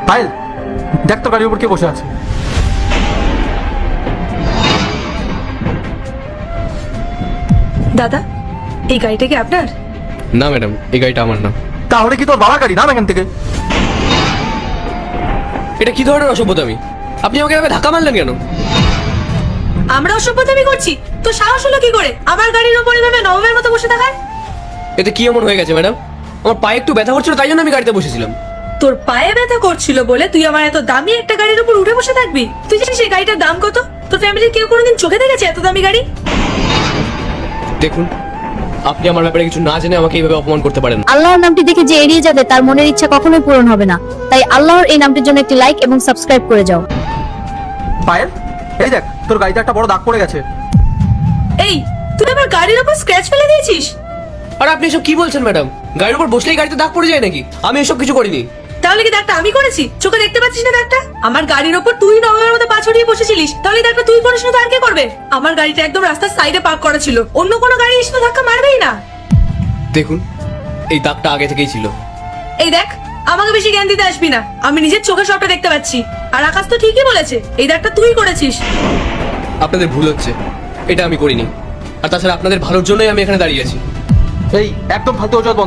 পায়েল, দেখ তো গাড়ির উপর কে বসে আছে। দাদা, এই গাড়িটা কি আপনার? না ম্যাডাম, এই গাড়িটা আমার না। তাহলে কি তোর বাবার গাড়ি? নাম এখান থেকে। এটা কি ধরনের অসভ্যতামি? আপনি আমাকে এভাবে ধাক্কা মারলেন কেন? আমরা অসভ্যতামি করছি? তো সাহস হলো কি করে আমার গাড়ির উপর এভাবে নবমের মতো বসে থাকার? এতে কি এমন হয়ে গেছে ম্যাডাম? আমার পায়ে একটু ব্যথা করছিল, তাই জন্য আমি গাড়িতে বসেছিলাম। তোর পায়ে ব্যথা করছিল বলে তুই আমার এত দামি একটা গাড়ির উপর উঠে বসে থাকবি? তুই জানিস এই গাড়িটার দাম কত? তোর ফ্যামিলির কেউ কোনোদিন চোখে দেখেছে এত দামি গাড়ি? দেখুন, আপনি আমার ব্যাপারে কিছু না জেনে আমাকে এইভাবে অপমান করতে পারেন না। আল্লাহর নামটি দেখে যে এড়িয়ে যাবে তার মনের ইচ্ছা কখনোই পূরণ হবে না। তাই আল্লাহর এই নামটির জন্য একটি লাইক এবং সাবস্ক্রাইব করে যাও। পায়েল, এই দেখ তোর গাড়িতে একটা বড় দাগ পড়ে গেছে। এই, তুই আমার গাড়ির উপর স্ক্র্যাচ ফেলে দিয়েছিস? আর আপনি এসব কি বলছেন ম্যাডাম? গাড়ির উপর বসলেই গাড়িতে দাগ পড়ে যায় নাকি? আমি এসব কিছু করিনি। তাহলে কি দাগটা আমি করেছি? চোখে দেখতে পাচ্ছিস না দাগটা? আমার গাড়ির উপর তুই নবমের মতো পা ছড়িয়ে বসেছিলিস, তাহলে দাগটা তুই করিস না তো আর কে করবে? আমার গাড়িটা একদম রাস্তার সাইডে পার্ক করা ছিল, অন্য কোনো গাড়ি এসে তো ধাক্কা মারবেই না। দেখুন, এই দাগটা আগে থেকেই ছিল। এই দেখ, আমাকে বেশি জ্ঞান দিতে আসবি না, আমি নিজের চোখে সবটা দেখতে পাচ্ছি। আর আকাশ তো ঠিকই বলেছে, এই দাগটা তুই করেছিস। আপনাদের ভুল হচ্ছে, এটা আমি করিনি। আর তাছাড়া আপনাদের ভালোর জন্যই আমি এখানে দাঁড়িয়ে আছি। এই একদম ফালতু অজুহাত বন্ধ।